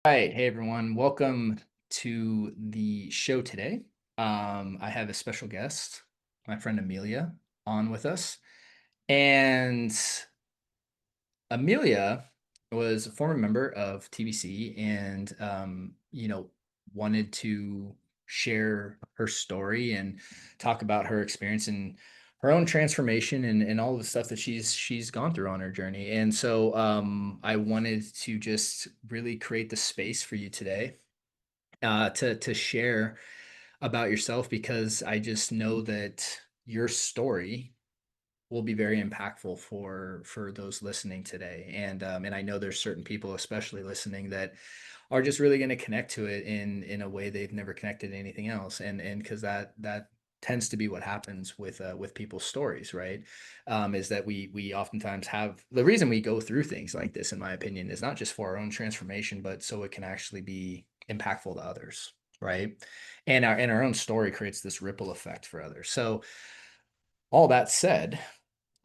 All right. Hey, everyone. Welcome to the show today. I have a special guest, my friend Amelia, on with us. And Amelia was a former member of TBC and, wanted to share her story and talk about her experience and her own transformation and all the stuff that she's gone through on her journey. And so I wanted to just really create the space for you today to share about yourself because I just know that your story will be very impactful for those listening today. And I know there's certain people, especially listening, that are just really going to connect to it in a way they've never connected to anything else. And because that tends to be what happens with people's stories, right? Is that we oftentimes have the reason we go through things like this, in my opinion, is not just for our own transformation, but so it can actually be impactful to others, right? And our own story creates this ripple effect for others. So all that said,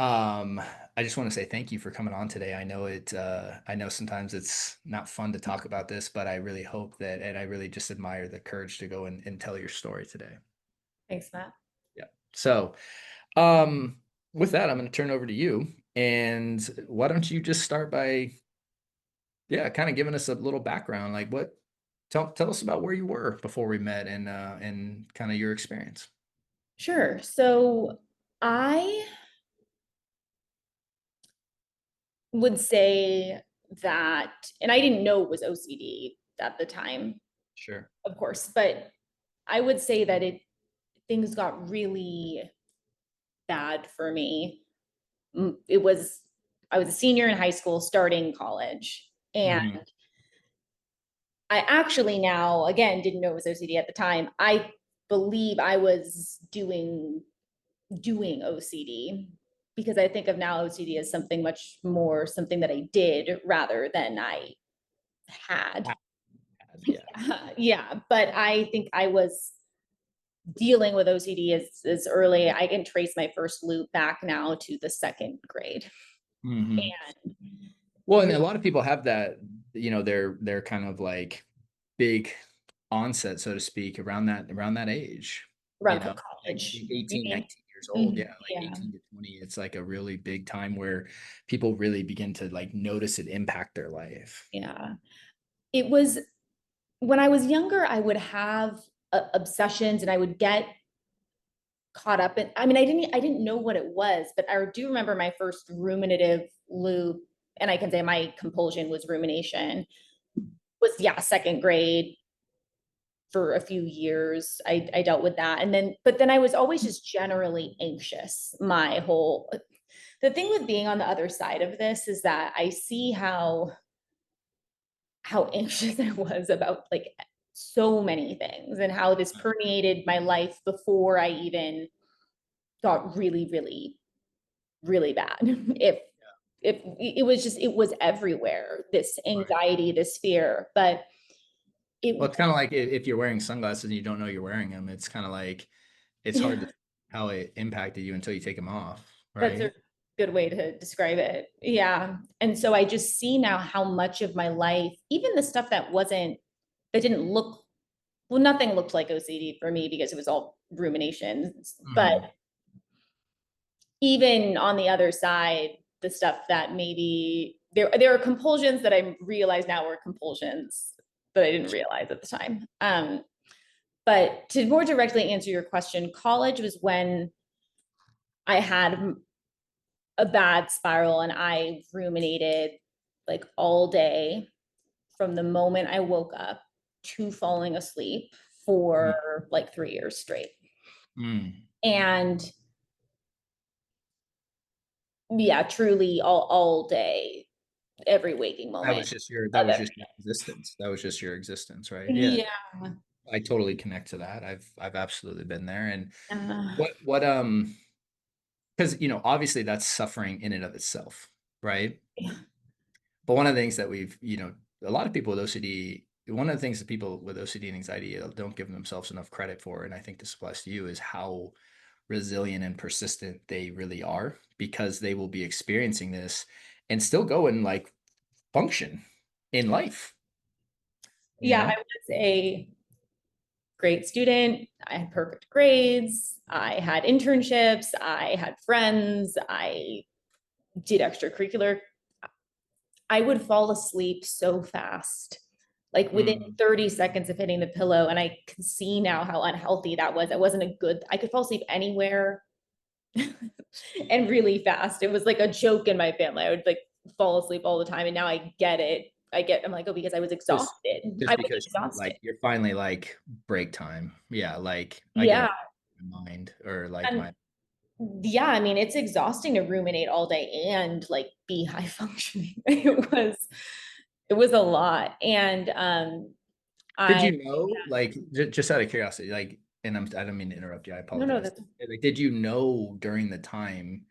um, I just want to say thank you for coming on today. I know sometimes it's not fun to talk about this, but I really hope that, and I really just admire the courage to go and tell your story today. Thanks, Matt. Yeah. So, um, with that, I'm going to turn over to you. And why don't you just start by, yeah, kind of giving us a little background, like tell us about where you were before we met and kind of your experience. Sure. So I would say that, and I didn't know it was OCD at the time, Sure. of course, but I would say that things got really bad for me. It was I was a senior in high school, starting college, and Hmm. I actually now again didn't know it was OCD at the time. I believe I was doing OCD because I think of now OCD as something much more something that I did rather than I had. Yeah. Yeah, but I think I was dealing with OCD as early. I can trace my first loop back now to the second grade. Hmm. And Well, and re- a lot of people have that, they're kind of like big onset, so to speak, around that age, Around like college, you 18, mean? 19 years old. Yeah, Mhm. like Yeah, 18 to 20. It's like a really big time where people really begin to like notice it impact their life. yeah. It was when I was younger, I would have obsessions and I would get caught up in. I mean, I didn't know what it was, but I do remember my first ruminative loop, and I can say my compulsion was rumination. Was, yeah, second grade. For a few years I dealt with that, and then but then I was always just generally anxious. My whole The thing with being on the other side of this is that I see how anxious I was about like so many things, and how this permeated my life before I even got really, really, really bad. If it was just, it was everywhere, this Right. anxiety, this fear. But Well, it it's kind of like if you're wearing sunglasses and you don't know you're wearing them, it's kind of like it's hard to Yeah, how it impacted you until you take them off, that's a right? good way to describe it. Yeah. And so I just see now how much of my life, even the stuff that didn't look, well, nothing looked like OCD for me because it was all ruminations. But Hmm. even on the other side, the stuff that maybe there are compulsions that I realize now were compulsions that I didn't realize at the time. But to more directly answer your question, college was when I had a bad spiral and I ruminated like all day from the moment I woke up to falling asleep for like 3 years straight. Mm. And yeah, truly all day, every waking moment That of was every just your existence. That was just your existence, right? Yeah. day. I totally connect to that. I've absolutely been there. And Yeah. what because obviously that's suffering in and of itself, right? Yeah. But one of the things that a lot of people with OCD, one of the things that people with OCD and anxiety don't give themselves enough credit for, and I think this applies to you, is how resilient and persistent they really are, because they will be experiencing this and still go and like function in life. Yeah, I was a great student. I had perfect grades. I had internships. I had friends. I did extracurricular. I would fall asleep so fast, like within Mm. 30 seconds of hitting the pillow. And I can see now how unhealthy that was. It wasn't a good, I could fall asleep anywhere and really fast. It was like a joke in my family. I would like fall asleep all the time. And now I get it. I'm like, oh, because I was Just exhausted. I just was because exhausted. like you're finally like break time. Yeah, like I get Yeah. it. My mind or like And my yeah, I mean, it's exhausting to ruminate all day and like be high functioning. It was a lot. And Did I you know, like, just out of curiosity, like, and I don't mean to interrupt you. I no, no, apologize. that's Like, did you know during the time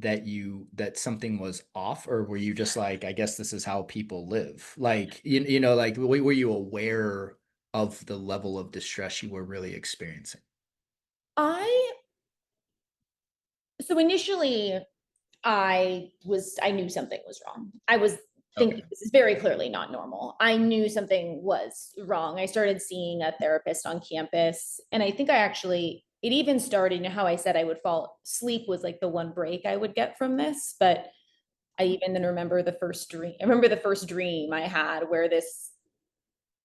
that something was off, or were you just like, I guess this is how people live? Like, like, were you aware of the level of distress you were really experiencing? I so initially I knew something was wrong. I was thinking Okay. this is very clearly not normal. I knew something was wrong. I started seeing a therapist on campus, and I think I actually it even started, how I said I would fall sleep was like the one break I would get from this, but I even then remember the first dream. I remember the first dream I had where this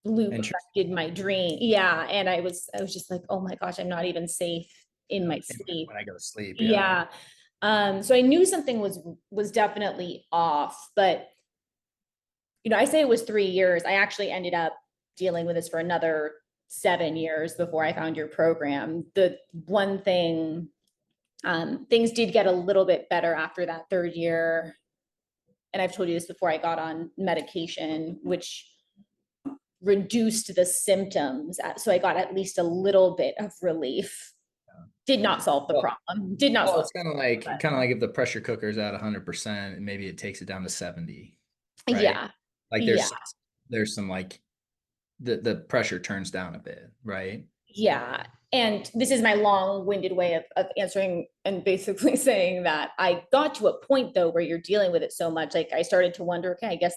loop Interesting. affected my dream. Yeah, and I was just like, "Oh my gosh, I'm not even safe in my sleep." When I go to sleep, yeah. Yeah. So I knew something was definitely off, but I say it was 3 years. I actually ended up dealing with this for another 7 years before I found your program. The one thing, things did get a little bit better after that third year. And I've told you this before, I got on medication, which reduced the symptoms. So I got at least a little bit of relief. Did not solve the Well, problem. Did not well, solve it's kind of like if the pressure cooker's at 100%, and maybe it takes it down to 70, it. right? Yeah. Like Yeah. there's some like the pressure turns down a bit, right? Yeah. And this is my long-winded way of answering and basically saying that I got to a point though where you're dealing with it so much. Like I started to wonder, okay, I guess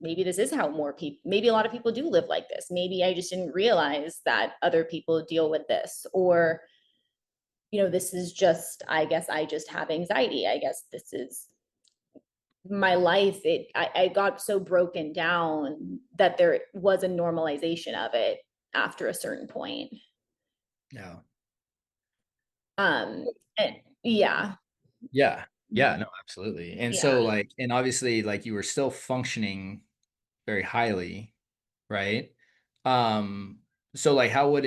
maybe this is how more people, maybe a lot of people do live like this. Maybe I just didn't realize that other people deal with this. Or, this is just, I guess I just have anxiety. I guess this is my life. I got so broken down that there was a normalization of it after a certain point. Yeah. Um, and yeah, Yeah. Yeah, no, absolutely. And yeah, so like and obviously like you were still functioning very highly, right? Um so like how was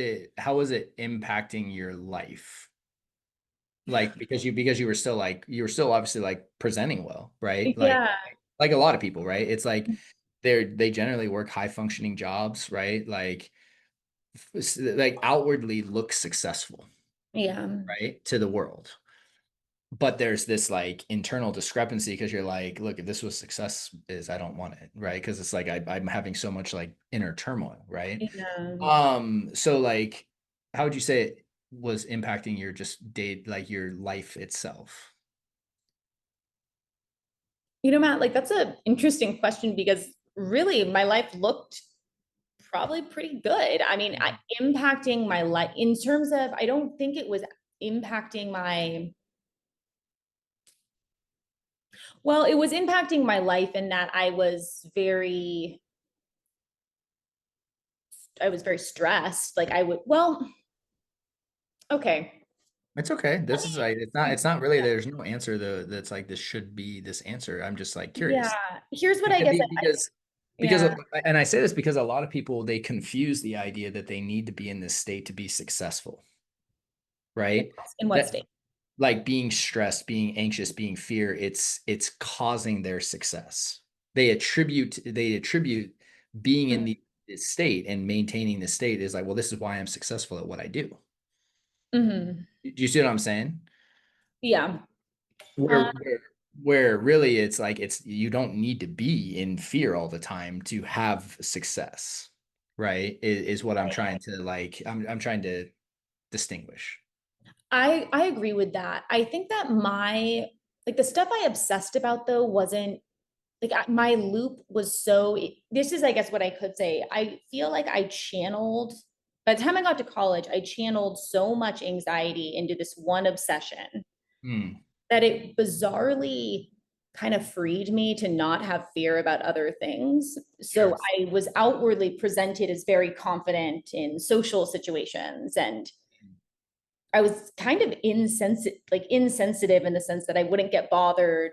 it impacting your life? Like because you were still obviously like presenting well, right? yeah, Like a lot of people, right? It's like they generally work high functioning jobs, right? Like outwardly look successful, yeah, right? To the world. But there's this like internal discrepancy because you're like, look, if this was success is I don't want it, right? Because it's like I'm having so much like inner turmoil, right? yeah. So like how would you say it was impacting your just day like your life itself? Matt, like that's an interesting question because really my life looked probably pretty good. I mean, impacting my life in terms of, I don't think it was impacting well, it was impacting my life in that I was very stressed. Like okay. It's okay. This is like it's not really there's no answer though that's like this should be this answer. I'm just like Yeah. curious. Here's what I Because guess. because Yeah. and I say this because a lot of people they confuse the idea that they need to be in this state to be successful, right? In what That state? like being stressed, being anxious, being fear, it's causing their success. They attribute being in this state and maintaining the state is like, well, this is why I'm successful at what I do. Mm-hmm. Do you see what I'm saying? Yeah. Where Uh, where where really it's like it's you don't need to be in fear all the time to have success, right? Is what I'm trying to like I'm trying to distinguish. I agree with that. I think that my like the stuff I obsessed about though wasn't like my loop was so, this is, I guess, what I could say. I feel like I channeled, by the time I got to college, I channeled so much anxiety into this one obsession Mm, that it bizarrely kind of freed me to not have fear about other things. So sure. I was outwardly presented as very confident in social situations, and I was kind of insensitive in the sense that I wouldn't get bothered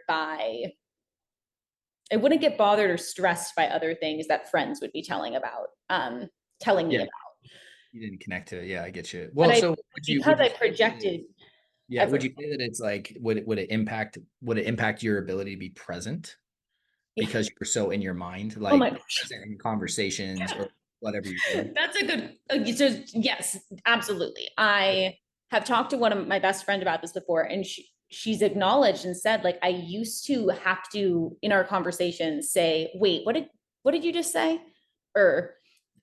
or stressed by other things that friends would be telling me Yeah, about. you didn't connect to it. Yeah, I get you. But Well, so because would you I say that projected, yeah, I, would you say that it's like would it impact your ability to be present yeah. because you're so in your mind, Oh like my gosh. present in conversations or whatever you're doing? That's a good, so yes, absolutely. I have talked to one of my best friend about this before, and she's acknowledged and said, like, I used to have to, in our conversations, say, wait, what did you just say? Or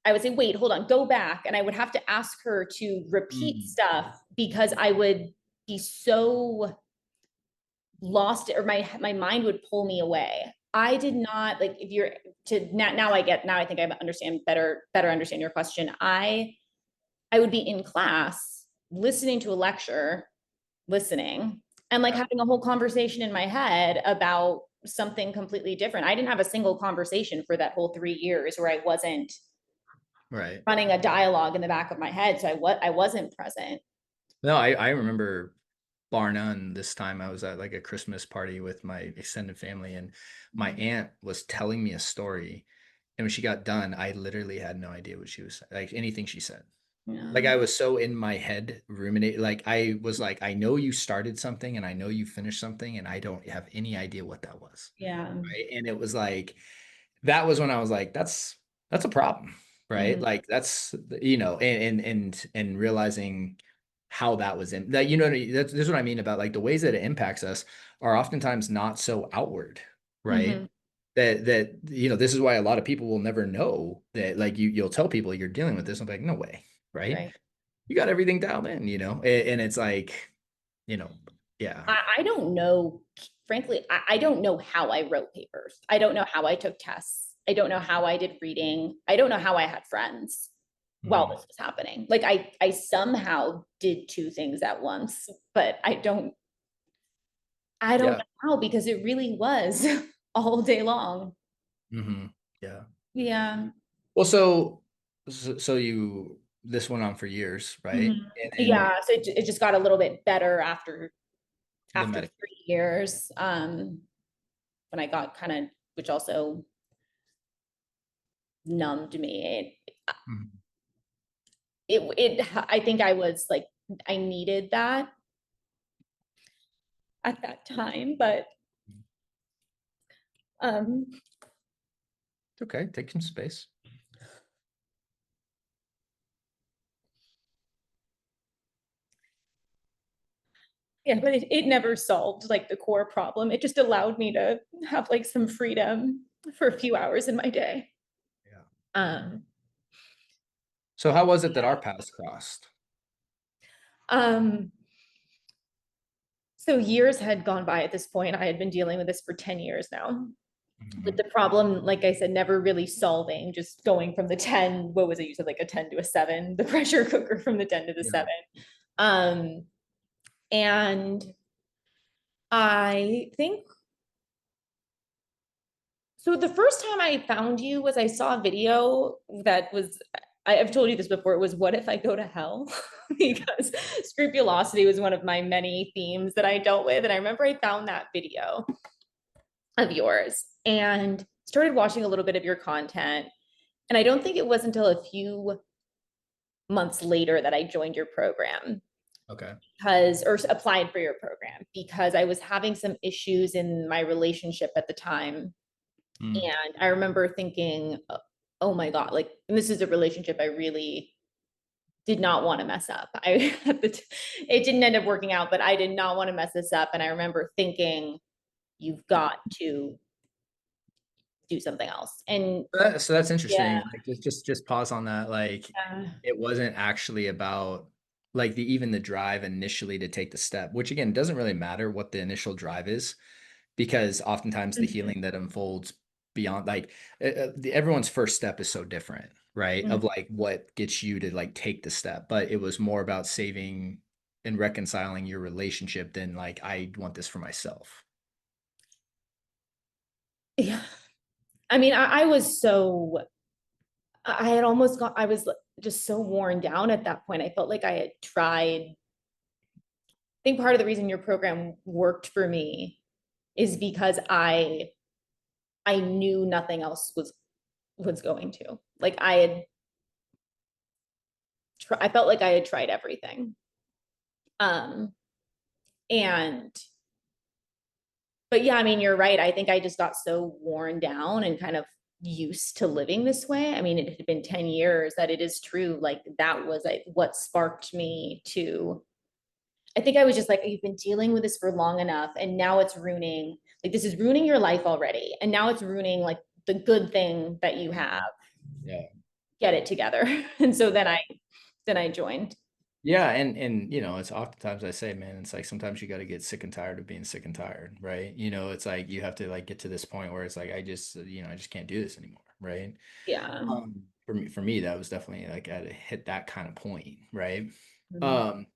I would say, wait, hold on, go back. And I would have to ask her to repeat Mm, stuff because I would be so lost, or my mind would pull me away. I did not, like, if you're to now I think I understand better understand your question. I would be in class listening to a lecture, listening, and like yeah, having a whole conversation in my head about something completely different. I didn't have a single conversation for that whole 3 years where I wasn't right. running a dialogue in the back of my head. So I wasn't present. No, I remember bar none this time I was at like a Christmas party with my extended family and my aunt was telling me a story. And when she got done, I literally had no idea what she was like anything she said. Like Yeah. I was so in my head ruminate like I was like, I know you started something and I know you finished something and I don't have any idea what that was. Yeah. Right. And it was like that was when I was like, that's a problem, right? Mhm. Like that's and realizing how that was in that that's what I mean about like the ways that it impacts us are oftentimes not so outward, right? Mhm. That this is why a lot of people will never know that like you'll tell people you're dealing with this. I'm like, no way, right? Right. You got everything dialed in, and it's like, you know, yeah. I don't know, frankly, I don't know how I wrote papers. I don't know how I took tests. I don't know how I did reading. I don't know how I had friends while Mhm. this was happening. Like I somehow did two things at once, but I don't Yeah. know how, because it really was all day long. Yeah. Yeah. Well, so you this went on for years, right? Mhm. And Yeah. So it just got a little bit better the after medic. 3 years. When I got kind of, which also numbed me. Mhm. I think I was like, I needed that at that time, but um Okay, take some space. yeah, but it never solved like the core problem. It just allowed me to have like some freedom for a few hours in my day. Yeah. um So how was it that our paths crossed? um so years had gone by at this point. I had been dealing with this for 10 years now, with Mhm. the problem, like I said, never really solving, just going from the 10, what was it, you said like a 10 to a 7, the pressure cooker from the 10 to the Yeah. 7. And I think, so the first time I found you was I saw a video that was, I've told you this before, it was what if I go to hell? Because scrupulosity was one of my many themes that I dealt with. And I remember I found that video of yours and started watching a little bit of your content. And I don't think it was until a few months later that I joined your program, Okay. because, or applied for your program, because I was having some issues in my relationship at the time. Mm. And I remember thinking, oh my God, like, and this is a relationship I really did not want to mess up. It didn't end up working out, but I did not want to mess this up. And I remember thinking, you've got to do something else. And So that's yeah, interesting. Like just pause on that. Like it wasn't actually about like the even the drive initially to take the step, which again doesn't really matter what the initial drive is. because oftentimes the Mhm. healing that unfolds beyond like everyone's first step is so different, right? Mhm. Of like what gets you to like take the step, but it was more about saving and reconciling your relationship than like I want this for myself. Yeah. I mean, I was so, I had almost got, I was just so worn down at that point. I felt like I had tried. I think part of the reason your program worked for me is because I knew nothing else was going to. Like I had I felt like I had tried everything. Um and but yeah, I mean, you're right. I think I just got so worn down and kind of used to living this way. I mean, it had been 10 years that it is true. Like that was what sparked me to, I think I was just like, you've been dealing with this for long enough and now it's ruining, like this is ruining your life already. And now it's ruining like the good thing that you have. Mhm. Yeah. Get it together. And so Yeah. then I joined. Yeah, and you know, it's oftentimes I say, man, it's like sometimes you got to get sick and tired of being sick and tired, right? You know, it's like you have to like get to this point where it's like I just, you know, I just can't do this anymore, right? Yeah. For me, that was definitely like I had to hit that kind of point, right? Mhm. Um,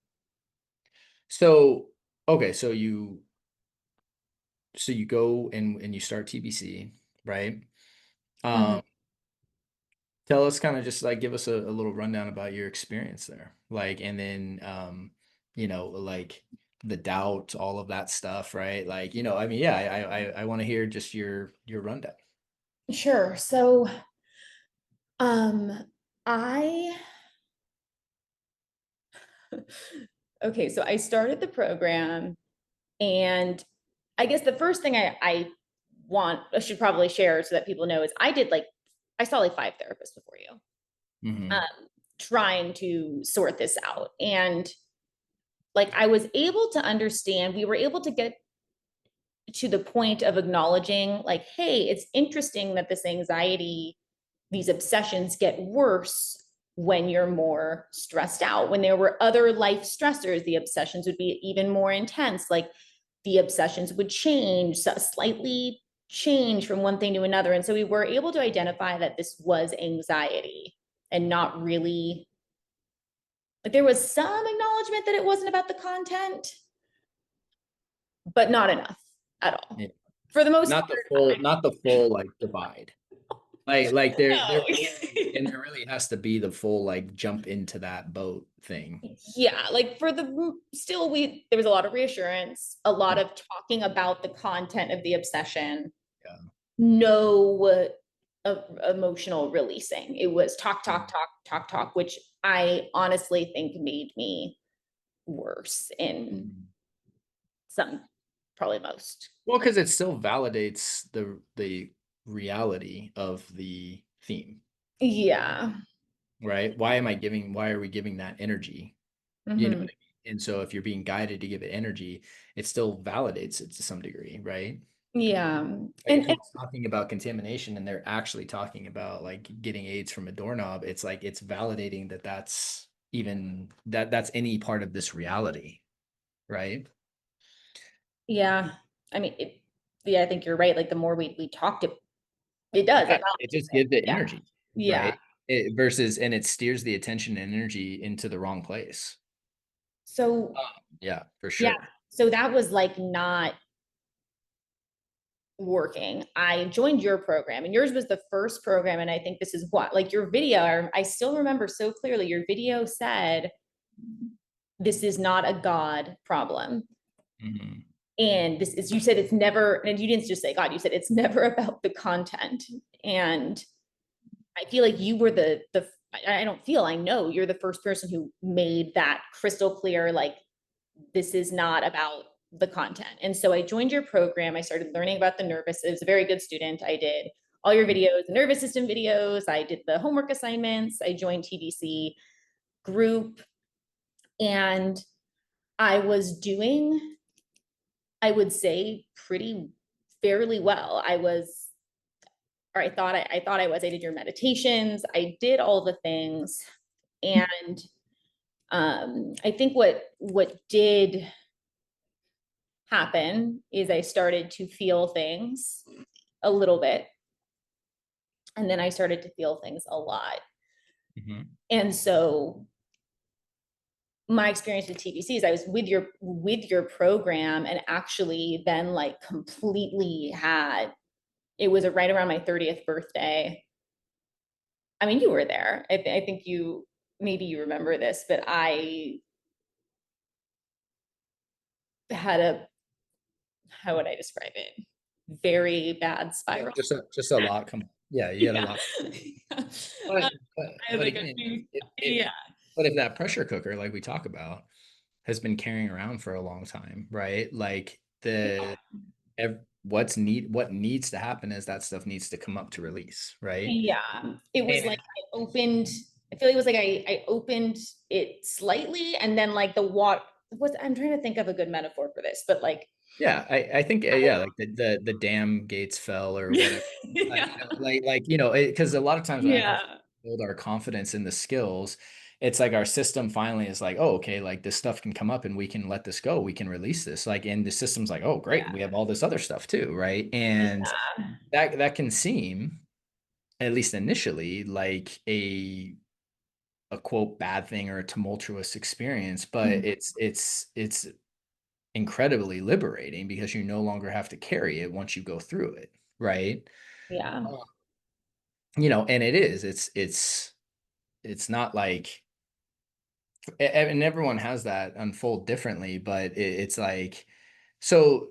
so okay, so you go and you start TBC, right? Mhm. Um, Tell us kind of just like give us a little rundown about your experience there. Like, and then you know, like the doubt, all of that stuff, right? Like, you know, I mean, yeah, I want to hear just your rundown. Sure. So, um, I, okay, so I started the program and I guess the first thing I should probably share so that people know is I saw like five therapists before you, Hmm. um, trying to sort this out. And like I was able to understand, we were able to get to the point of acknowledging, like, hey, it's interesting that this anxiety, these obsessions get worse when you're more stressed out. When there were other life stressors, the obsessions would be even more intense. Like the obsessions would change, so slightly change from one thing to another. And so we were able to identify that this was anxiety and not really, like there was some acknowledgement that it wasn't about the content, but not enough at all. Yeah. For the most part, Not the full like divide. Like there no. really and there really has to be the full like jump into that boat thing. Yeah, like for the still we there was a lot of reassurance, a lot Yeah. of talking about the content of the obsession, Yeah. no emotional releasing. It was talk, talk, Mhm. talk, talk, talk, which I honestly think made me worse in Mhm. some, probably most. Well, because it still validates the reality of the theme, Yeah. right? Why are we giving that energy? You know Hmm. what I mean? And so if you're being guided to give it energy, it still validates it to some degree, right? Yeah. Like if And someone's talking about contamination and they're actually talking about like getting AIDS from a doorknob, it's like it's validating that that's any part of this reality, right? yeah, I mean, yeah, I think you're right. Like the more we talked, it does, Yeah, it it validates just it. gives it Yeah. energy, Yeah. right? Versus and it steers the attention and energy into the wrong place. So Yeah, for yeah, sure. so that was like not working. I joined your program and yours was the first program. And I think this is what, like your video, I still remember so clearly your video said, this is not a God problem. Mhm. And this is, you said it's never, and you didn't just say God, you said it's never about the content. And I feel like you were I don't feel, I know you're the first person who made that crystal clear, like this is not about the content. And so I joined your program. I started learning about the nervous. It was a very good student. I did all your videos, the nervous system videos. I did the homework assignments. I joined TBC group and I was doing, I would say, pretty fairly well. I thought I was. I did your meditations. I did all the things. And I think what did happen is I started to feel things a little bit, and then I started to feel things a lot. Mhm. And so my experience with TBC is I was with your program and actually then like completely had it was right around my 30th birthday. I mean, you were there. I think you maybe you remember this, but I had a how would I describe it? Very bad Yeah, spiral. just a lot come yeah, you had a Yeah. lot. I But had like a again, few, it yeah. but if that pressure cooker, like we talk about, has been carrying around for a long time, right? Like, what needs to happen is that stuff needs to come up to release, right? Yeah. It was like And I feel like it was like I opened it slightly and then like the water was I'm trying to think of a good metaphor for this, but like yeah, I think, yeah, like the dam gates fell or whatever. yeah. Because a lot of times when I think Yeah. build our confidence in the skills, it's like our system finally is like, oh, okay, like this stuff can come up and we can let this go, we can release this. Like, and the system's like, oh, great, we Yeah. have all this other stuff too, right? And that can seem, at least initially, like a quote bad thing or a tumultuous experience, but Yeah. it's incredibly liberating because you no longer have to carry it once you go through it, right? Yeah. Uh, and it's not like and everyone has that unfold differently, but it's like so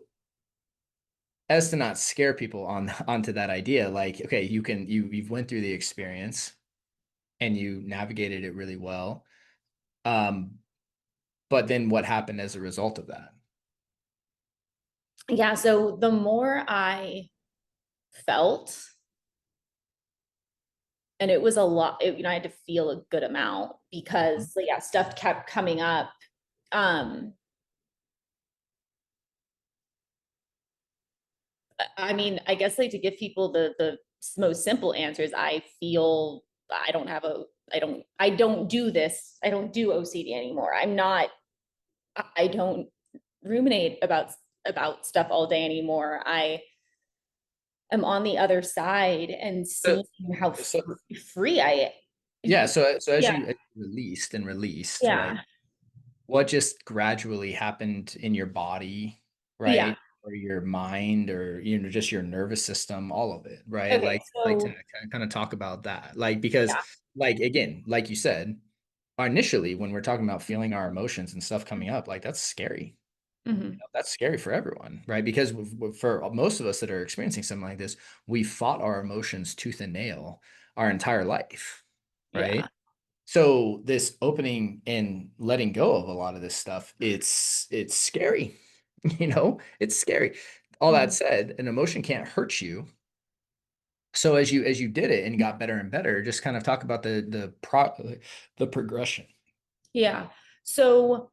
as to not scare people onto that idea, like, okay, you've went through the experience and you navigated it really well. Um, but then what happened as a result of that? Yeah. So the more I felt, and it was a lot, I had to feel a good amount Mhm. because yeah, stuff kept coming up. Um, I mean, I guess like to give people the most simple answers, I feel I don't have a I don't do this. I don't do OCD anymore. I don't ruminate about stuff all day anymore. I am on the other side and So, seeing how so free I yeah, so as yeah, you released, right? yeah, What just gradually happened in your body, yeah. right? Or your mind or, just your nervous system, all of it, right? Okay, Like to so kind of talk about that. Like, because yeah. like, again, like you said, initially when we're talking about feeling our emotions and stuff coming up, like that's scary. Mhm. That's scary for everyone, right? Because for most of us that are experiencing something like this, we fought our emotions tooth and nail our entire life, Yeah. right? So this opening and letting go of a lot of this stuff, it's scary. It's scary. All that Mhm. said, an emotion can't hurt you. So as you did it and got better and better, just kind of talk about the progression. Yeah. So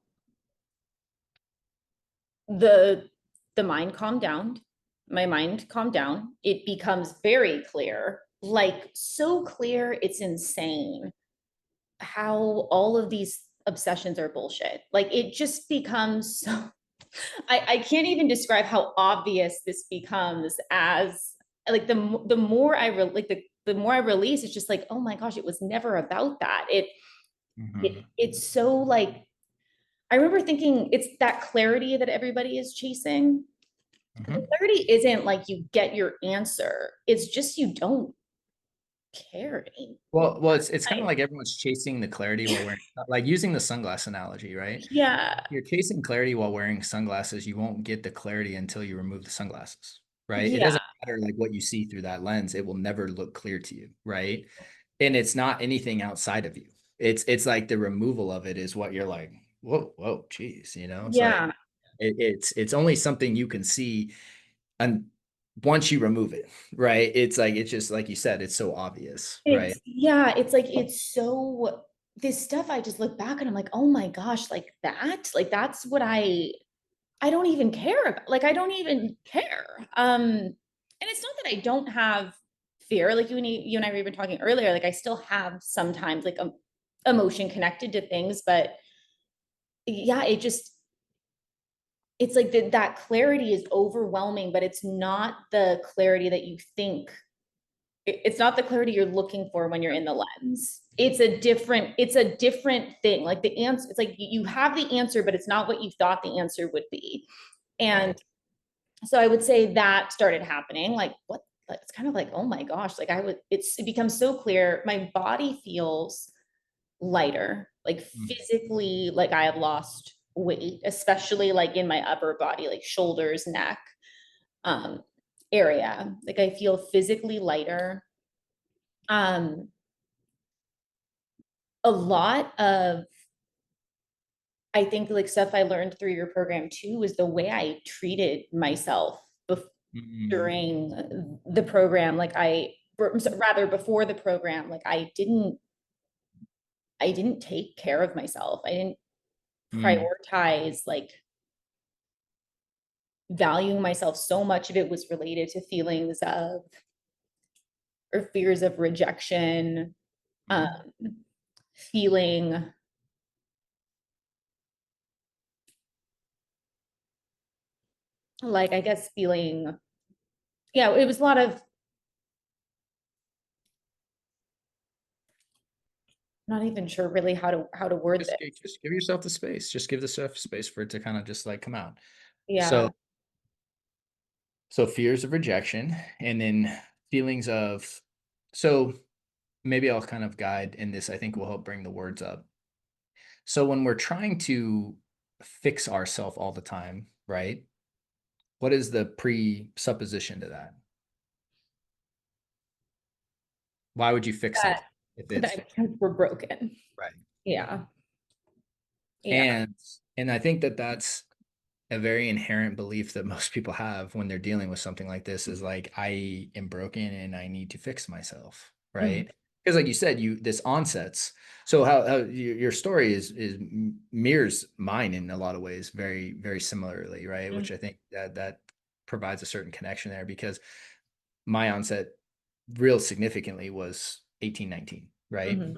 the the mind calmed down. My mind calmed down. It becomes very clear, like so clear, it's insane how all of these obsessions are bullshit. Like it just becomes so I can't even describe how obvious this becomes as like the more like the more I release, it's just like, oh my gosh, it was never about that. Mhm, It's so like I remember thinking it's that clarity that everybody is chasing. The mhm. clarity isn't like you get your answer. It's just you don't care anymore. Well, it's kind of I, like everyone's chasing the clarity while wearing, like using the sunglass analogy, right? yeah, You're chasing clarity while wearing sunglasses. You won't get the clarity until you remove the sunglasses, right? It yeah, doesn't matter like what you see through that lens. It will never look clear to you, right? And it's not anything outside of you. It's like the removal of it is what you're like, whoa, whoa, geez, It's like yeah. it's only something you can see and once you remove it, right? It's like it's just like you said, it's so obvious, right? It's like it's so this stuff I just look back and I'm like, oh my gosh, like that's what I don't even care about. Like I don't even care. And it's not that I don't have fear. Like you and I were even talking earlier. Like I still have sometimes like emotion connected to things, but yeah, it just it's like that clarity is overwhelming, but it's not the clarity that you think. It's not the clarity you're looking for when you're in the lens. It's a different thing. Like the answer, it's like you have the answer, but it's not what you thought the answer would be. And Right. so I would say that started happening. Like, what? It's kind of like, oh my gosh, like it becomes so clear. My body feels lighter, like Mm, physically, like I have lost weight, especially like in my upper body, like shoulders, neck, um, area. Like I feel physically lighter. Um, a lot of, I think like stuff I learned through your program too was the way I treated myself mm, during the program. Like rather before the program, like I didn't take care of myself. I didn't mm, prioritize like valuing myself. So much of it was related to feelings of or fears of rejection, um, mm. feeling like, I guess feeling, yeah, it was a lot of, not even sure really how to word this. Just give yourself the space. Just give the stuff space for it to kind of just like come out. So Yeah. so fears of rejection and then feelings of so maybe I'll kind of guide in this. I think will help bring the words up. So when we're trying to fix ourselves all the time, right? What is the presupposition to that? Why would you fix That it if that it's we're broken. right? Yeah. Yeah. And and I think that that's a very inherent belief that most people have when they're dealing with something like this is like I am broken and I need to fix myself, Mhm. right? Because like you said, you this onsets. So how your story is mirrors mine in a lot of ways, very similarly, right? Mhm. Which I think that provides a certain connection there because my onset real significantly was 18, 19, right? Mhm.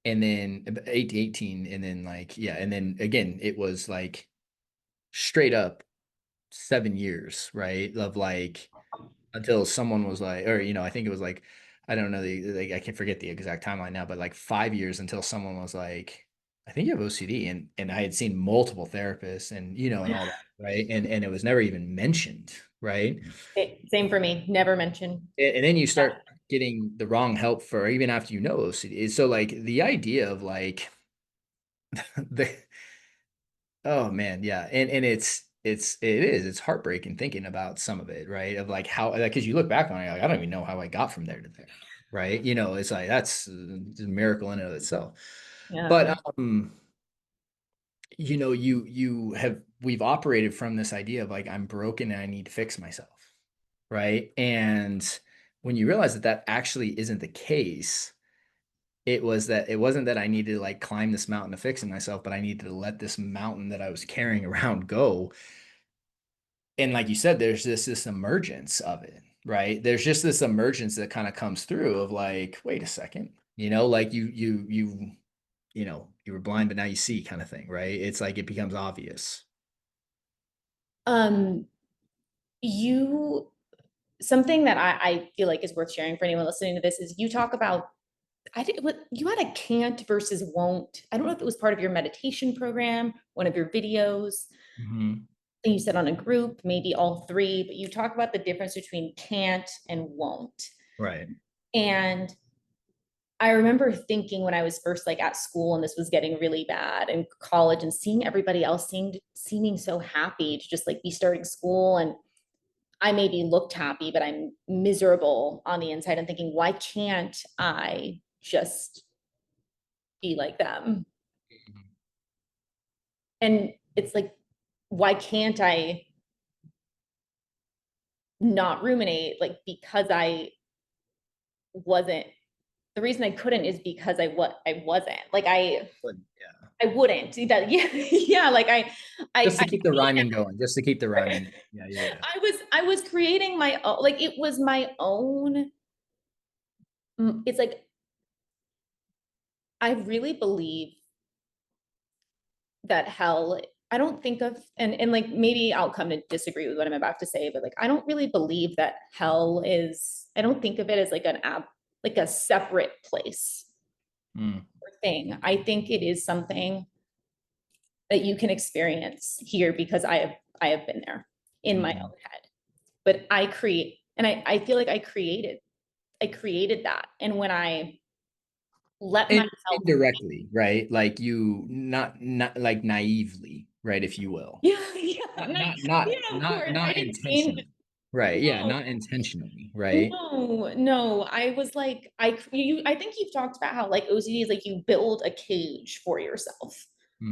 And then 8 18 and then like yeah, and then again it was like straight up 7 years, right? Of like until someone was like, or I think it was like, I don't know I can forget the exact timeline now, but like 5 years until someone was like, I think you have OCD, and I had seen multiple therapists, and and all that, right? And it was never even mentioned, right? Same for me. Never mentioned. And then you start getting the wrong help for even after you know OCD. So like the idea of like the oh man, yeah, and it's heartbreaking thinking about some of it, right? Of like how like because you look back on it, like I don't even know how I got from there to there, right? It's like that's a miracle in and of itself. Yeah. But you have we've operated from this idea of like I'm broken and I need to fix myself, right? And when you realize that that actually isn't the case, it wasn't that I needed to like climb this mountain to fix myself, but I needed to let this mountain that I was carrying around go. And like you said, there's this emergence of it, right? There's just this emergence that kind of comes through of like, wait a second, like you were blind, but now you see kind of thing, right? It's like it becomes obvious. Um, you something that I feel like is worth sharing for anyone listening to this is you talk about what you had a can't versus won't. I don't know if it was part of your meditation program, one of your videos. Hmm. You said on a group, maybe all three, but you talk about the difference between can't and won't. Right. And I remember thinking when I was first like at school and this was getting really bad in college and seeing everybody else seeming so happy to just like be starting school and I maybe looked happy, but I'm miserable on the inside and thinking, why can't I just be like them? And it's like, why can't I not ruminate? Like, because I wasn't, the reason I couldn't is because I wasn't. Like, But yeah, I wouldn't do that. Yeah. Yeah. Like, just to I keep the rhyming going, just to keep the rhyming going. Yeah, yeah, yeah. I was creating my own, like, it was my own. It's like, I really believe that hell I don't think of, and like maybe I'll come to disagree with what I'm about to say, but like I don't really believe that hell is, I don't think of it as like an app, like a separate place Mm, or thing. I think it is something that you can experience here because I have been there in my mhm. own head. But I create, and I feel like I created that. And when I let And myself, indirectly, right? Like you not like naively, right, if you will. yeah, yeah, Not no, not not yeah, of not course. I not didn't mean, intentionally. Right. Yeah, no, not intentionally, right? no, no. I was like, I think you've talked about how like OCD is like you build a cage for yourself.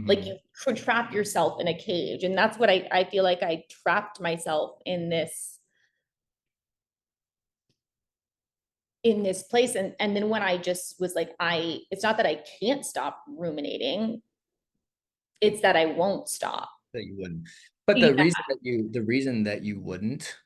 Like you Mhm. could trap yourself in a cage. And that's what I feel like I trapped myself in this place. And then when I just was like, it's not that I can't stop ruminating, it's that I won't stop. That you wouldn't. But Yeah. the reason that you wouldn't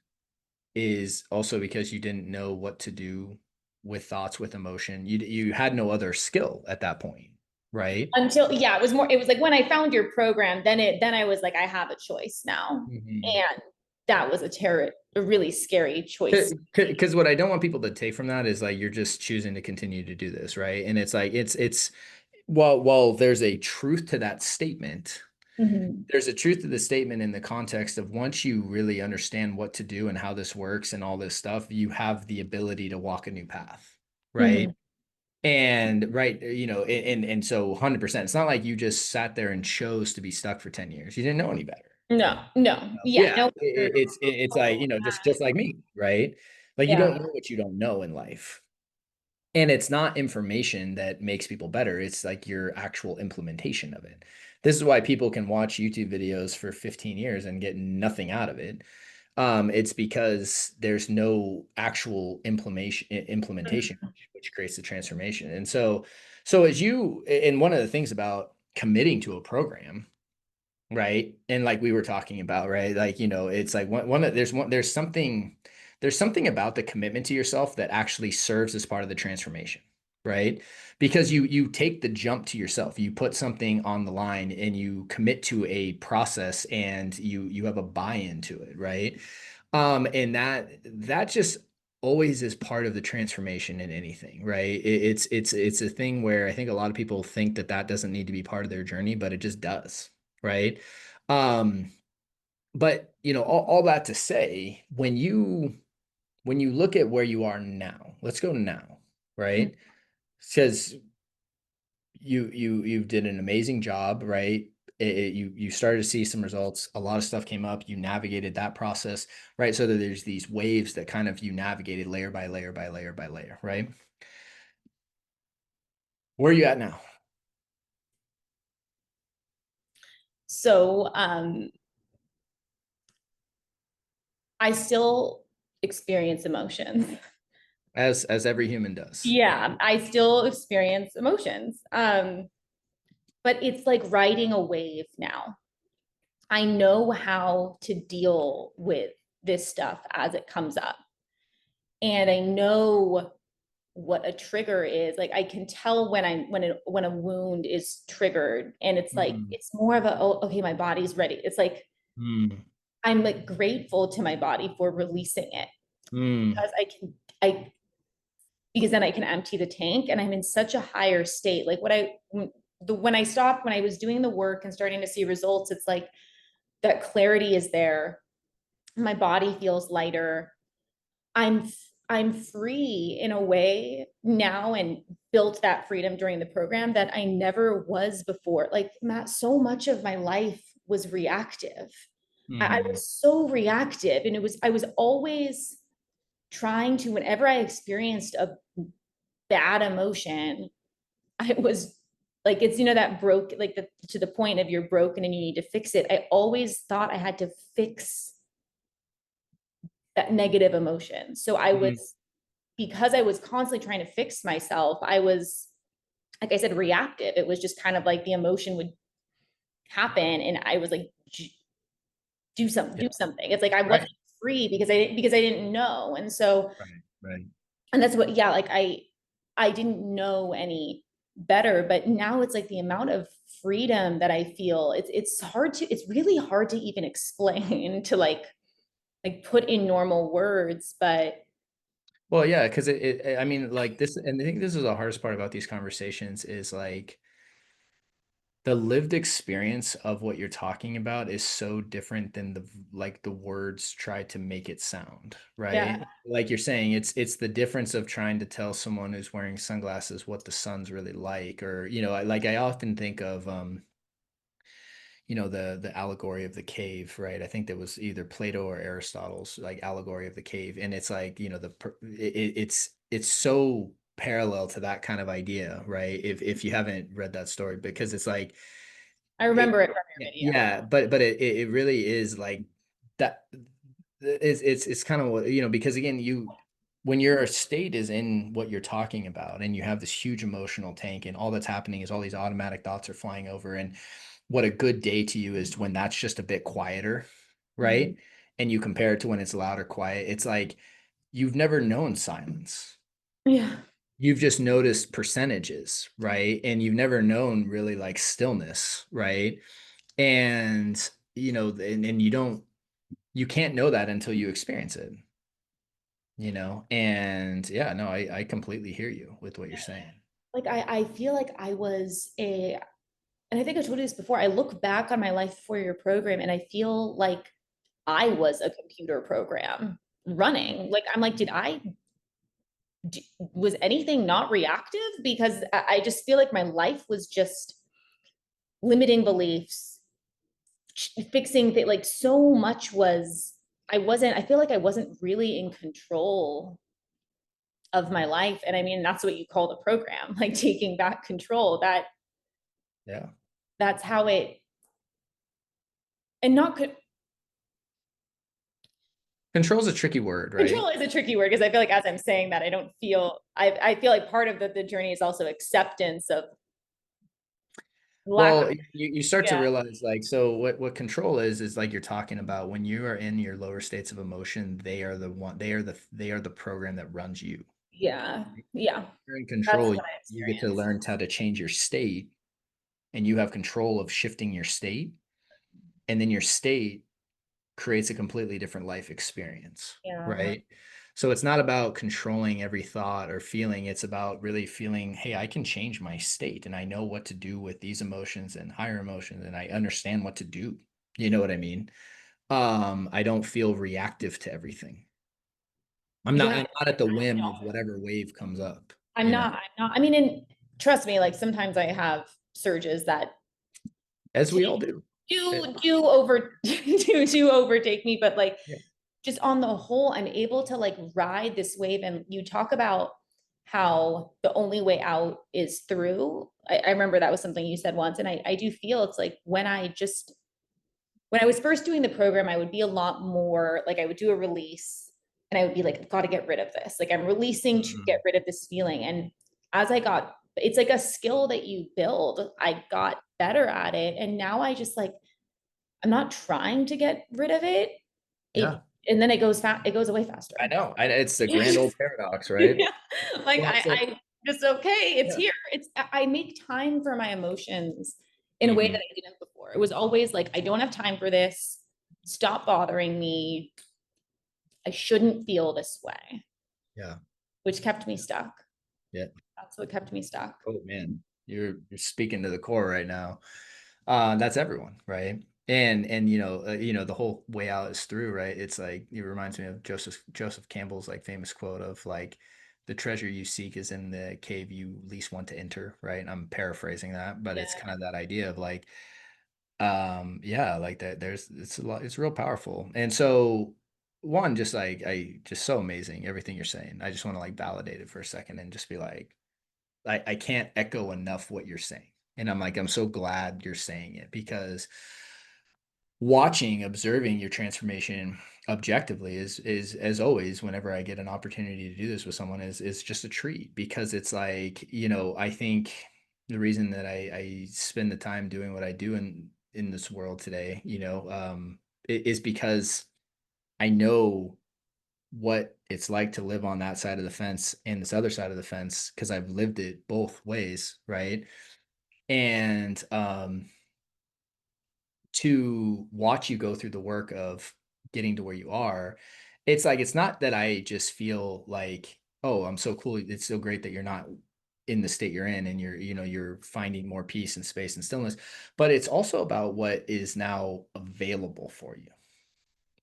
is also because you didn't know what to do with thoughts, with emotion. You had no other skill at that point, right? Until, yeah, it was like when I found your program, then I was like, I have a choice now. Mhm. And that was a really scary choice. Because what I don't want people to take from that is like you're just choosing to continue to do this, right? And it's like it's while there's a truth to that statement, Mhm. there's a truth to the statement in the context of once you really understand what to do and how this works and all this stuff, you have the ability to walk a new path, right? Mhm. And right, and so 100%. It's not like you just sat there and chose to be stuck for 10 years. You didn't know any better. No, no, yeah, Yeah, no wonder. it's like, just like me, right? Like you Yeah. don't know what you don't know in life. And it's not information that makes people better. It's like your actual implementation of it. This is why people can watch YouTube videos for 15 years and get nothing out of it. It's because there's no actual implementation, which creates the transformation. And so and one of the things about committing to a program, right? And like we were talking about, right? Like, it's like there's something about the commitment to yourself that actually serves as part of the transformation, right? Because you take the jump to yourself. You put something on the line and you commit to a process and you have a buy-in to it, right? And that just always is part of the transformation in anything, right? It's a thing where I think a lot of people think that that doesn't need to be part of their journey, but it just does, right? Um, but all that to say, when you look at where you are now, let's go now, right? Because you did an amazing job, right? You started to see some results. A lot of stuff came up. You navigated that process, right? So that there's these waves that kind of you navigated layer by layer by layer by layer, right? Where are you at now? So I still experience emotions. As every human does. Yeah, I still experience emotions. But it's like riding a wave now. I know how to deal with this stuff as it comes up. And I know what a trigger is. Like I can tell when a wound is triggered, and it's like Mm, it's more of a, oh, okay, my body's ready. It's like mm, I'm like grateful to my body for releasing it mm, because I because then I can empty the tank and I'm in such a higher state. Like when I stopped, when I was doing the work and starting to see results, it's like that clarity is there. My body feels lighter. I'm I'm free in a way now, and built that freedom during the program that I never was before. Like Matt, so much of my life was reactive. I mhm, was so reactive, and I was always trying to, whenever I experienced a bad emotion, I was like, it's, that broke, like to the point of you're broken and you need to fix it. I always thought I had to fix that negative emotion. So mhm, because I was constantly trying to fix myself, I was, like I said, reactive. It was just kind of like the emotion would happen. And I was like, do something, yeah, do something. It's like I right, wasn't free because I didn't know. And so, right, right. and that's what, yeah, like I didn't know any. better. But now it's like the amount of freedom that I feel, it's really hard to even explain to like put in normal words, but Well, yeah, because I mean, like this, and I think this is the hardest part about these conversations is like the lived experience of what you're talking about is so different than like the words try to make it sound, yeah, right? Like you're saying, it's the difference of trying to tell someone who's wearing sunglasses what the sun's really like, or like I often think of the allegory of the cave, right? I think that was either Plato or Aristotle's like allegory of the cave, and it's like it's so parallel to that kind of idea, right? If you haven't read that story, because it's like I it, remember it from your yeah, video. yeah, but it really is like that. It's kind of what, because again, when your state is in what you're talking about and you have this huge emotional tank and all that's happening is all these automatic thoughts are flying over, and what a good day to you is when that's just a bit quieter, Mhm. right? And you compare it to when it's loud or quiet. It's like you've never known silence. Yeah. You've just noticed percentages, right? And you've never known really like stillness, right? And and you can't know that until you experience it, and yeah, no, I completely hear you with what you're saying. Like I feel like and I think I told you this before, I look back on my life for your program and I feel like I was a computer program running. Like I'm like, was anything not reactive? Because I just feel like my life was just limiting beliefs, fixing things, like so much was, I feel like I wasn't really in control of my life. And I mean, that's what you call the program, like taking back control. Yeah. That's how it, and not Control's a tricky word, control right? is a tricky word because I feel like as I'm saying that, I don't feel, I feel like part of the journey is also acceptance of lack of, Well, you start to yeah, realize like, so what control is like you're talking about when you are in your lower states of emotion, they are the program that runs you. yeah, yeah. You're in That's control, what I you get to experienced. learn how to change your state, and you have control of shifting your state, and then your state creates a completely different life experience, Yeah, right? So it's not about controlling every thought or feeling, it's about really feeling, hey, I can change my state and I know what to do with these emotions and higher emotions and I understand what to do. You know what I mean? I don't feel reactive to everything. yeah. I'm not at the whim of whatever wave comes up, you know, I'm not. I mean, and trust me, like sometimes I have surges that as we all do. Eh, do over do overtake me, but like Yeah. just on the whole, I'm able to like ride this wave. And you talk about how the only way out is through. I remember that was something you said once, and I do feel it's like when I was first doing the program, I would be a lot more like I would do a release and I would be like, I've got to get rid of this. Like I'm releasing to get Mhm. rid of this feeling. And as I got, it's like a skill that you build. I got better at it. And now I just like, I'm not trying to get rid of it. It, Yeah, and then it goes away I faster. know. It's the grand Yeah. old paradox, right? Like Well, so I just, okay, it's yeah. here. I make time for my emotions in a way that Mhm. I didn't before. It was always like, I don't have time for this. Stop bothering me. I shouldn't feel this way, Yeah. which kept me stuck. Yeah. That's what kept me stuck. Oh man, you're speaking to the core right now. That's everyone, right? And the whole way out is through, right? It's like it reminds me of Joseph Campbell's like famous quote of like the treasure you seek is in the cave you least want to enter, right? And I'm paraphrasing that, but it's Yeah. kind of that idea of like yeah, like that it's a lot, it's real powerful. And so one, just like I just so amazing everything you're saying. I just want to like validate it for a second and just be like I can't echo enough what you're saying. And I'm like, I'm so glad you're saying it because observing your transformation objectively is as always, whenever I get an opportunity to do this with someone is just a treat because it's like, I think the reason that I spend the time doing what I do in this world today, is because I know what it's like to live on that side of the fence and this other side of the fence because I've lived it both ways, right? And to watch you go through the work of getting to where you are, it's like it's not that I just feel like, oh, I'm so cool. It's so great that you're not in the state you're in and you're finding more peace and space and stillness, but it's also about what is now available for you,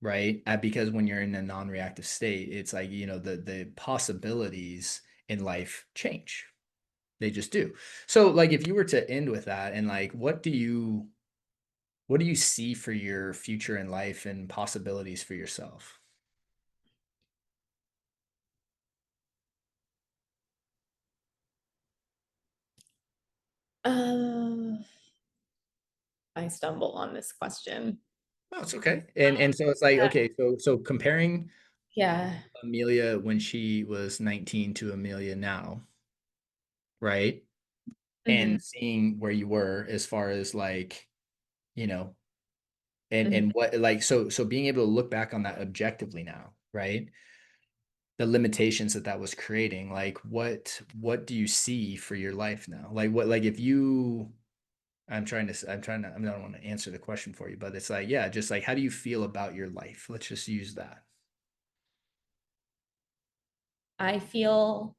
right? Because when you're in a non-reactive state, it's like, the possibilities in life change. They just do. So like if you were to end with that and like what do you see for your future in life and possibilities for yourself? Um, I stumble on this question. Oh, it's okay. And so it's like, okay, so comparing Yeah. Amelia when she was 19 to Amelia now, right? Mhm, And seeing where you were as far as like, you know, mhm. and what like so being able to look back on that objectively now, right? The limitations that was creating, like what do you see for your life now? Like what like if you I don't want to answer the question for you, but it's like, yeah, just like how do you feel about your life? Let's just use that. I feel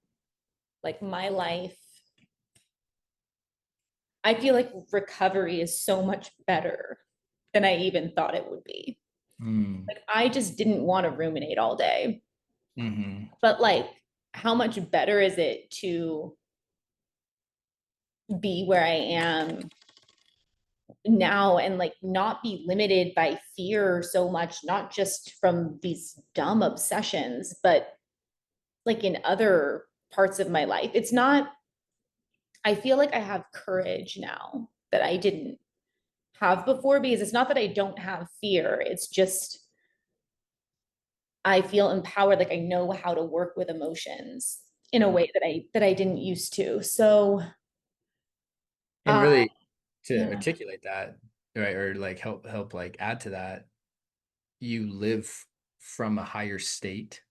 like my life, I feel like recovery is so much better than I even thought it would be. Mm, Like I just didn't want to ruminate all day. hmm. But like how much better is it to be where I am now and like not be limited by fear so much, not just from these dumb obsessions, but like in other parts of my life. It's not, I feel like I have courage now that I didn't have before because it's not that I don't have fear. It's just I feel empowered, like I know how to work with emotions in a Yeah. way that I didn't used to. So And uh really to yeah. articulate that, right, or like help like add to that, you live from a higher state.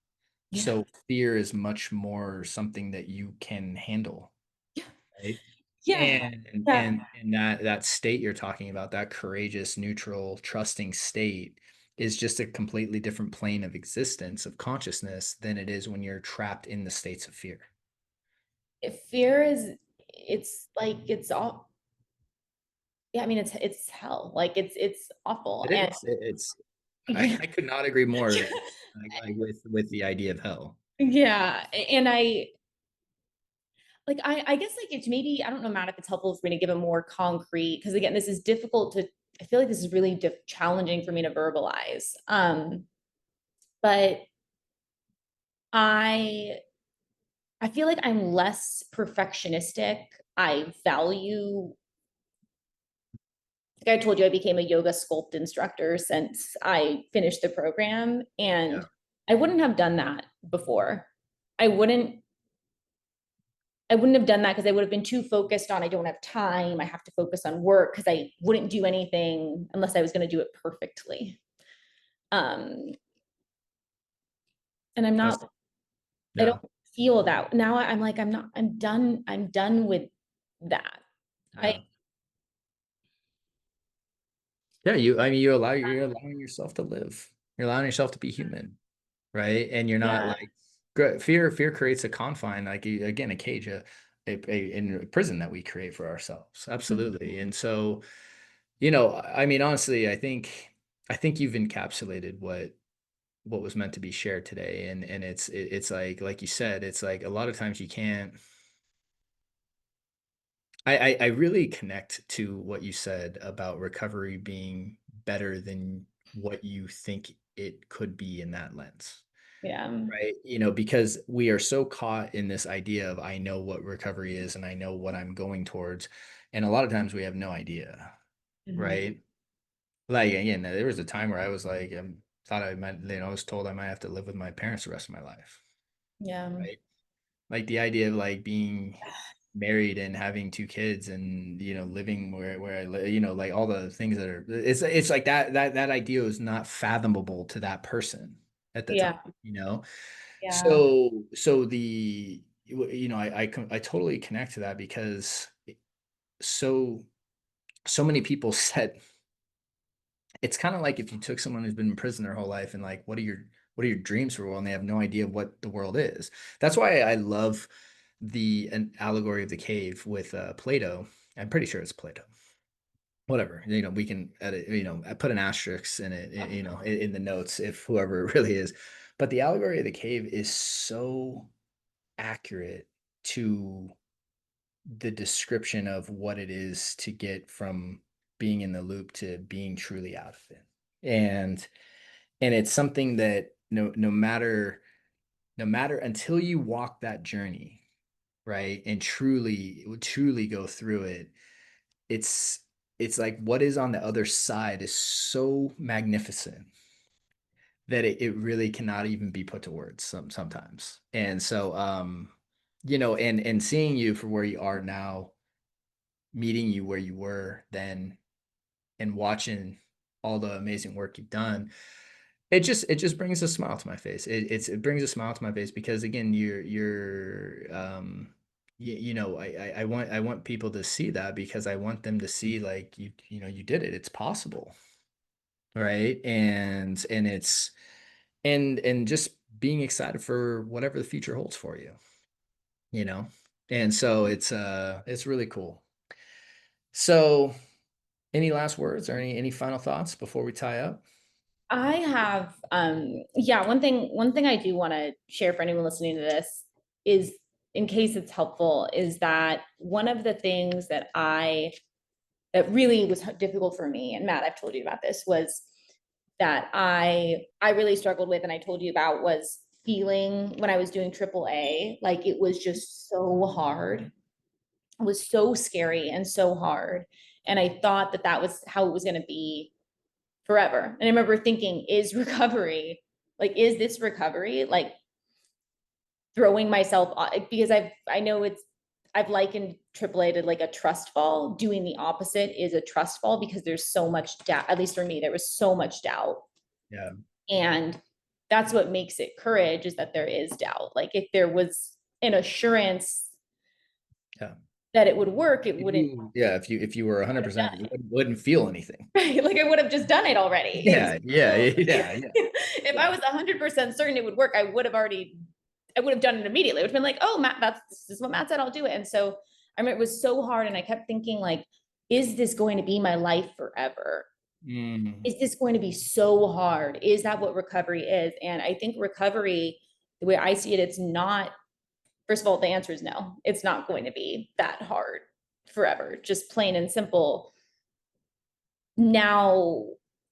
Yeah. So fear is much more something that you can handle, right? Yeah. Yeah. And that state you're talking about, that courageous, neutral, trusting state is just a completely different plane of existence, of consciousness than it is when you're trapped in the states of fear. Fear is it's like it's all yeah, I mean it's hell. Like it's awful. It And is. It's yeah. I could not agree more like with the idea of hell. Yeah. And I guess like it's maybe I don't know, Matt, if it's helpful for me to give a more concrete because again, this is difficult to I feel like this is really challenging for me to verbalize. But I I feel like I'm less perfectionistic. I value like I told you, I became a yoga sculpt instructor since I finished the program, Yeah. and I wouldn't have done that before. I wouldn't I wouldn't have done that because I would have been too focused on I don't have time. I have to focus on work because I wouldn't do anything unless I was going to do it perfectly. Um, and I'm That's not, I don't yeah. feel that now. I'm like, I'm not, I'm done. I'm done with that. I, Yeah. Yeah, I mean you're allowing yourself to live. You're allowing yourself to be human, right? And you're not yeah. like fear creates a confine, like again, a cage, in a prison that we create for ourselves. Absolutely. And so, I mean, honestly, I think you've encapsulated what was meant to be shared today. And it's like you said, it's like a lot of times you can't I really connect to what you said about recovery being better than what you think it could be in that lens. Yeah. Right. Because we are so caught in this idea of I know what recovery is and I know what I'm going towards. And a lot of times we have no idea. Mhm. Right. Like, again, there was a time where I was like, thought I might, I was told I might have to live with my parents the rest of my life. Yeah. Right. Like the idea of like being married and having two kids and, living where I live, like all the things that are, it's like that idea is not fathomable to that person. at the time, Yeah. you know? Yeah. So I totally connect to that because so so many people said it's kind of like if you took someone who's been in prison their whole life and like, what are your dreams for the world? And they have no idea what the world is. That's why I love the an allegory of the cave with Plato. I'm pretty sure it's Plato. Whatever, we can edit, I put an asterisk in it, in the notes if whoever it really is. But the allegory of the cave is so accurate to the description of what it is to get from being in the loop to being truly out of it. And it's something that no matter until you walk that journey, right? And truly go through it, it's it's like what is on the other side is so magnificent that it really cannot even be put to words sometimes. And so and seeing you for where you are now, meeting you where you were then, and watching all the amazing work you've done, it just brings a smile to my face. It brings a smile to my face because again, I want people to see that because I want them to see like you did it. It's possible, right? And just being excited for whatever the future holds for you, you know. And so it's really cool. So, any last words or any final thoughts before we tie up? I have yeah, one thing I do want to share for anyone listening to this is, in case it's helpful, is that one of the things that really was difficult for me, and Matt, I've told you about this, was that I really struggled with, and I told you about, was feeling when I was doing AAA, like it was just so hard. It was so scary and so hard. And I thought that that was how it was going to be forever. And I remember thinking, is recovery, like, is this recovery? Like throwing myself because I know I've likened AAA to like a trust fall. Doing the opposite is a trust fall because there's so much doubt. At least for me, there was so much doubt. Yeah. And that's what makes it courage, is that there is doubt. Like if there was an assurance Yeah. that it would work, it wouldn't Yeah, if you were would have 100%, done you it. wouldn't feel anything. Right? Like I would have just done it already. Yeah, yeah, So yeah, yeah, if I yeah, was 100% certain it would work, I would have done it immediately. It would have been like, oh, Matt, this is what Matt said, I'll do it. And so I mean, it was so hard. And I kept thinking, like, is this going to be my life forever? mm, Is this going to be so hard? Is that what recovery is? And I think recovery, the way I see it, it's not, first of all, the answer is no, it's not going to be that hard forever, just plain and simple. Now,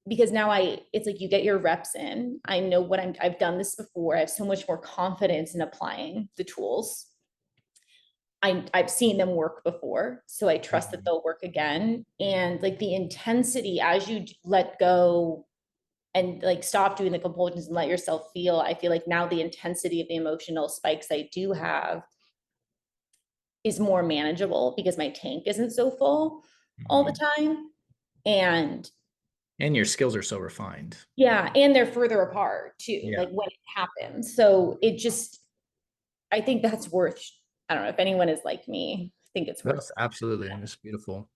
because now it's like you get your reps in. I know I've done this before. I have so much more confidence in applying the tools. I've seen them work before, so I trust that mhm, they'll work again. And like the intensity as you let go and like stop doing the compulsions and let yourself feel, I feel like now the intensity of the emotional spikes I do have is more manageable because my tank isn't so full all the mhm. time. And And your skills are so refined. yeah, and they're further apart too, Yeah, like when it happens. So it just, I think that's worth, I don't know if anyone is like me, I think it's worth. that's absolutely, and it's beautiful.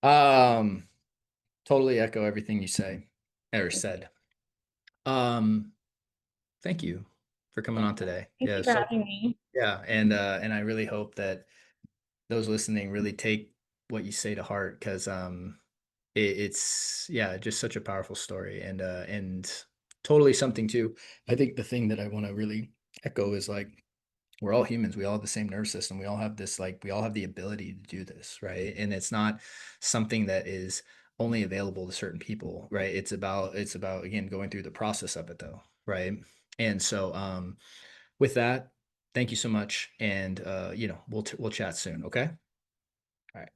Um, Totally echo everything you say or said. Um, Thank you for coming on today. Thank Yeah, you for so having me. yeah, and I really hope that those listening really take what you say to heart because it's yeah, just such a powerful story and totally something too. I think the thing that I want to really echo is like we're all humans. We all have the same nervous system. We all have this like we all have the ability to do this, right? And it's not something that is only available to certain people, right? It's about again going through the process of it though, right? And so with that, thank you so much and we'll chat soon, okay? All right.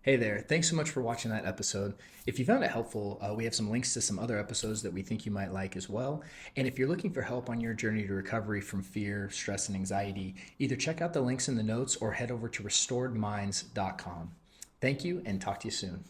Hey there. Thanks so much for watching that episode. If you found it helpful, we have some links to some other episodes that we think you might like as well. And if you're looking for help on your journey to recovery from fear, stress, and anxiety, either check out the links in the notes or head over to restoredminds.com. Thank you and talk to you soon.